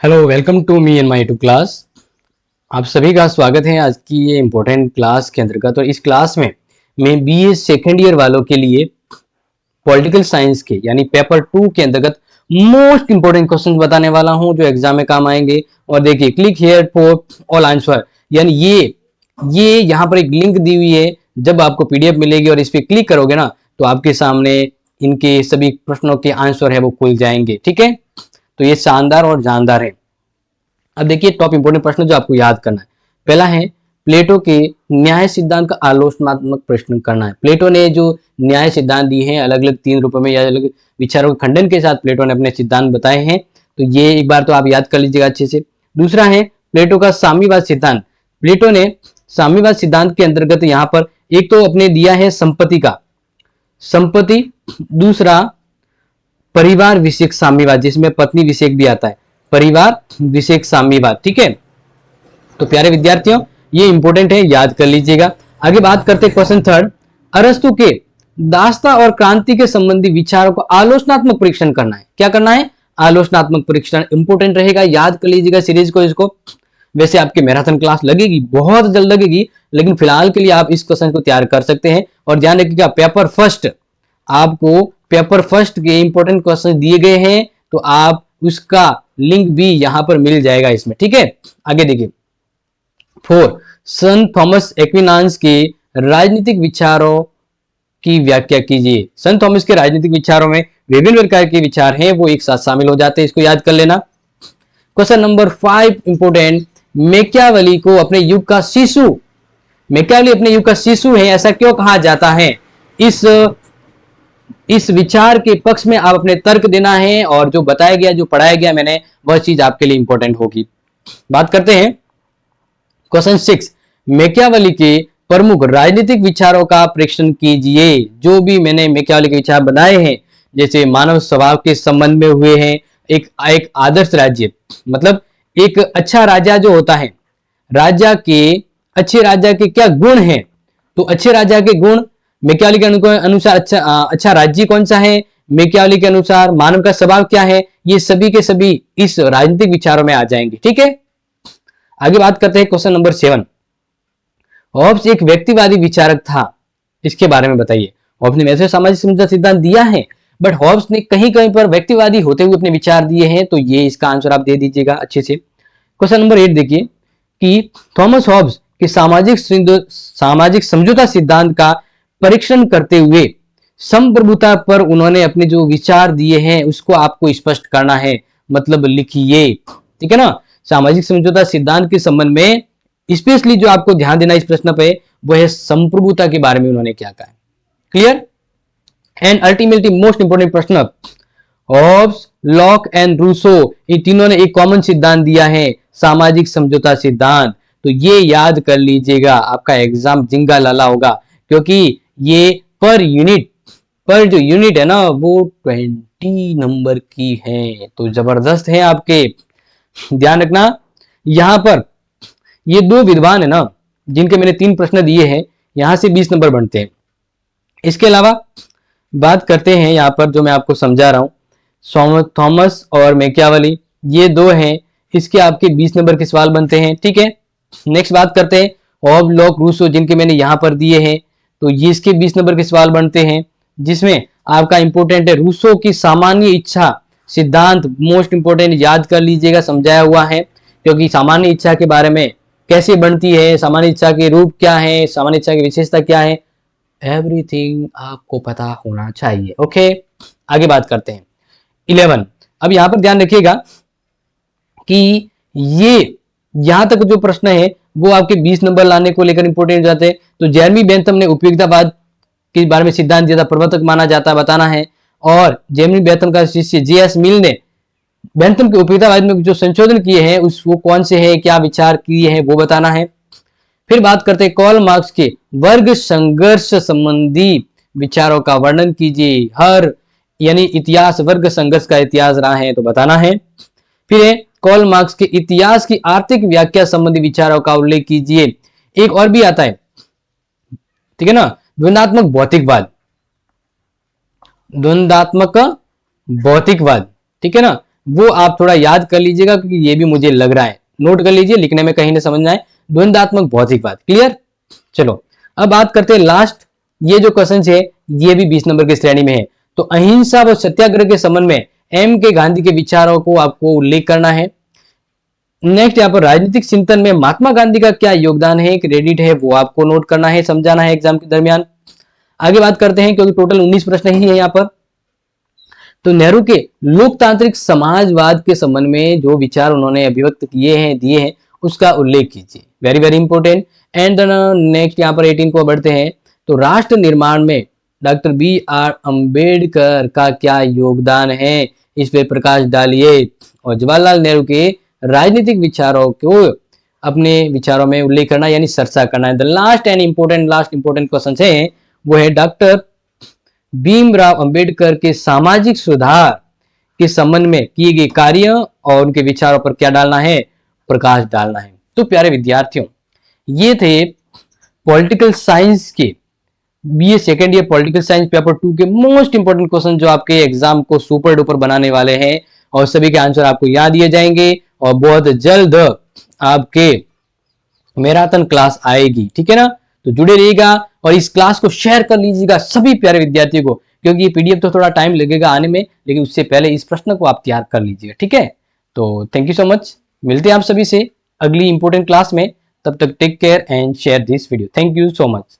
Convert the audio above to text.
Hello, welcome to me and my YouTube class. आप सभी का स्वागत है आज की ये इम्पोर्टेंट क्लास के अंतर्गत। और इस क्लास में मैं बीए सेकेंड ईयर वालों के लिए पॉलिटिकल साइंस के यानी पेपर 2 के अंतर्गत मोस्ट इंपोर्टेंट क्वेश्चन बताने वाला हूं जो एग्जाम में काम आएंगे। और देखिए, click here for all answer, यानी ये यहाँ पर एक लिंक दी हुई है। जब आपको पीडीएफ मिलेगी और इस पर क्लिक करोगे ना, तो आपके सामने इनके सभी प्रश्नों के आंसर है वो खुल जाएंगे। ठीक है, तो ये शानदार और जानदार है। अब देखिए, टॉप इंपोर्टेंट प्रश्न जो आपको याद करना है। पहला है, प्लेटो के न्याय सिद्धांत का आलोचनात्मक प्रश्न करना है। प्लेटो ने जो न्याय सिद्धांत दिए हैं अलग अलग 3 रूपों में या अलग विचारों के खंडन के साथ प्लेटो ने अपने सिद्धांत बताए हैं, तो ये एक बार तो आप याद कर लीजिएगा अच्छे से। दूसरा है प्लेटो का साम्यवाद सिद्धांत। प्लेटो ने साम्यवाद सिद्धांत के अंतर्गत यहाँ पर एक तो अपने दिया है संपत्ति का संपत्ति, दूसरा परिवार विषयक साम्यवाद जिसमें पत्नी विषयक भी आता है, परिवार विषयक साम्यवाद। ठीक है, तो प्यारे विद्यार्थियों ये इंपॉर्टेंट है, याद कर लीजिएगा। आगे बात करते हैं क्वेश्चन थर्ड, अरस्तु के दास्ता और क्रांति के संबंधी विचारों को आलोचनात्मक परीक्षण करना है। क्या करना है? आलोचनात्मक परीक्षण इंपॉर्टेंट रहेगा, याद कर लीजिएगा सीरीज को। इसको वैसे आपकी मैराथन क्लास लगेगी, बहुत जल्द लगेगी, लेकिन फिलहाल के लिए आप इस क्वेश्चन को तैयार कर सकते हैं। और ध्यान रखिएगा, पेपर फर्स्ट आपको पेपर फर्स्ट के इंपॉर्टेंट क्वेश्चन दिए गए हैं, तो आप उसका लिंक भी यहां पर मिल जाएगा इसमें। ठीक है, आगे देखिए। 4, संत थॉमस एक्विनास के राजनीतिक विचारों की व्याख्या कीजिए। संत थॉमस के राजनीतिक विचारों में विभिन्न प्रकार के विचार हैं, वो एक साथ शामिल हो जाते हैं, इसको याद कर लेना। क्वेश्चन नंबर 5 इंपोर्टेंट, मैकियावेली को अपने युग का शिशु, मैकियावेली अपने युग का शिशु है, ऐसा क्यों कहा जाता है? इस विचार के पक्ष में आप अपने तर्क देना है, और जो बताया गया, जो पढ़ाया गया मैंने, वह चीज आपके लिए इंपॉर्टेंट होगी। बात करते हैं क्वेश्चन 6, मैकियावेली के प्रमुख राजनीतिक विचारों का परीक्षण कीजिए। जो भी मैंने मैकियावेली के विचार बनाए हैं, जैसे मानव स्वभाव के संबंध में हुए हैं, एक आदर्श राज्य, मतलब एक अच्छा राजा जो होता है, अच्छे राजा के क्या गुण हैं, तो अच्छे राजा के गुण मैकियावेली के अनुसार अच्छा राज्य कौन सा है, मैकियावेली के अनुसार मानव का स्वभाव क्या है, ये सभी के सभी इस राजनीतिक विचारों में आ जाएंगे। ठीक है, आगे बात करते हैं क्वेश्चन नंबर 7, हॉब्स एक व्यक्तिवादी विचारक था, इसके बारे में बताइए। हॉब्स ने वैसे सामाजिक समझौता सिद्धांत दिया है, बट हॉब्स ने कहीं कहीं पर व्यक्तिवादी होते हुए अपने विचार दिए हैं, तो ये इसका आंसर आप दे दीजिएगा अच्छे से। क्वेश्चन नंबर 8 देखिए कि थॉमस हॉब्स के सामाजिक समझौता सिद्धांत का परीक्षण करते हुए संप्रभुता पर उन्होंने अपने जो विचार दिए हैं उसको आपको स्पष्ट करना है, मतलब लिखिए। ठीक है ना, सामाजिक समझौता सिद्धांत के संबंध में स्पेशली जो आपको ध्यान देना इस प्रश्न पे, वो है संप्रभुता के बारे में उन्होंने क्या कहा है। Clear? And ultimately most important प्रश्न, हॉब्स, लॉक एंड रूसो, इन तीनों ने एक कॉमन सिद्धांत दिया है, सामाजिक समझौता सिद्धांत। तो ये याद कर लीजिएगा, आपका एग्जाम जिंगा लाला होगा, क्योंकि ये पर जो यूनिट है ना वो 20 नंबर की है, तो जबरदस्त है आपके। ध्यान रखना, यहां पर ये 2 विद्वान है ना जिनके मैंने 3 प्रश्न दिए हैं, यहां से 20 नंबर बनते हैं। इसके अलावा बात करते हैं यहाँ पर जो मैं आपको समझा रहा हूं, थॉमस और मैकियावेली, ये 2 हैं, इसके आपके 20 नंबर के सवाल बनते हैं। ठीक है, नेक्स्ट बात करते हैं हॉब, लॉक, रूसो, जिनके मैंने यहां पर दिए हैं, तो ये इसके 20 नंबर के सवाल बनते हैं, जिसमें आपका इंपोर्टेंट है रूसो की सामान्य इच्छा सिद्धांत, मोस्ट इंपोर्टेंट, याद कर लीजिएगा, समझाया हुआ है, क्योंकि सामान्य इच्छा के बारे में कैसे बनती है, सामान्य इच्छा के रूप क्या है, सामान्य इच्छा की विशेषता क्या है, एवरीथिंग आपको पता होना चाहिए। ओके, आगे बात करते हैं 11। अब यहां पर ध्यान रखिएगा कि ये यहां तक जो प्रश्न है वो आपके 20 नंबर लाने को लेकर इंपोर्टेंट हो जाते हैं। तो जेरेमी बेंथम ने उपयोगितावाद के बारे में सिद्धांत दिया था, प्रवर्तक माना जाता है, बताना है। और जेरेमी बेंथम का शिष्य जेएस मिल ने बेंथम के उपयोगितावाद में जो संशोधन किए हैं वो कौन से हैं, क्या विचार किए हैं, वो बताना है। फिर बात करते हैं कार्ल मार्क्स के वर्ग संघर्ष संबंधी विचारों का वर्णन कीजिए। यानी इतिहास, वर्ग संघर्ष का इतिहास रहा है, तो बताना है। फिर है कार्ल मार्क्स के इतिहास की आर्थिक व्याख्या संबंधी विचारों का उल्लेख कीजिए। एक और भी आता है, ठीक है ना, द्वंदात्मक भौतिकवाद, ठीक है ना, वो आप थोड़ा याद कर लीजिएगा, क्योंकि ये भी मुझे लग रहा है, नोट कर लीजिए, लिखने में कहीं ना समझ ना आए। द्वंदात्मक भौतिकवाद, क्लियर। चलो अब बात करते हैं लास्ट, ये जो क्वेश्चन है ये भी 20 नंबर की श्रेणी में है। तो अहिंसा व सत्याग्रह के संबंध में एम के गांधी के विचारों को आपको उल्लेख करना है। नेक्स्ट यहाँ पर राजनीतिक चिंतन में महात्मा गांधी का क्या योगदान है, क्रेडिट है, वो आपको नोट करना है, समझाना है एग्जाम के दरमियान। आगे बात करते हैं, क्योंकि टोटल 19 प्रश्न ही है यहाँ पर। तो नेहरू के लोकतांत्रिक समाजवाद के संबंध में जो विचार उन्होंने अभिव्यक्त किए हैं, दिए हैं, उसका उल्लेख कीजिए, very very important. And next यहाँ पर 18 को बढ़ते हैं। तो राष्ट्र निर्माण में डॉक्टर बी.आर. अंबेडकर का क्या योगदान है, इस पे प्रकाश डालिए। और जवाहरलाल नेहरू के राजनीतिक विचारों को अपने विचारों में उल्लेख करना यानी चर्चा करना है। द लास्ट इंपॉर्टेंट क्वेश्चन है वो है डॉक्टर भीमराव अंबेडकर के सामाजिक सुधार के संबंध में किए गए कार्य और उनके विचारों पर क्या डालना है, प्रकाश डालना है। तो प्यारे विद्यार्थियों, ये थे पॉलिटिकल साइंस के BA second year political science paper 2 के मोस्ट इंपोर्टेंट क्वेश्चन जो आपके एग्जाम को सुपर डुपर बनाने वाले हैं, और सभी के आंसर आपको याद दिए जाएंगे। और बहुत जल्द आपके मैराथन क्लास आएगी, ठीक है ना। तो जुड़े रहिएगा और इस क्लास को शेयर कर लीजिएगा सभी प्यारे विद्यार्थियों को, क्योंकि ये पीडीएफ तो थोड़ा टाइम लगेगा आने में, लेकिन उससे पहले इस प्रश्न को आप तैयार कर लीजिएगा, ठीक है। तो थैंक यू सो मच, मिलते हैं आप सभी से अगली इंपॉर्टेंट क्लास में। तब तक take care and share this video. Thank you so much.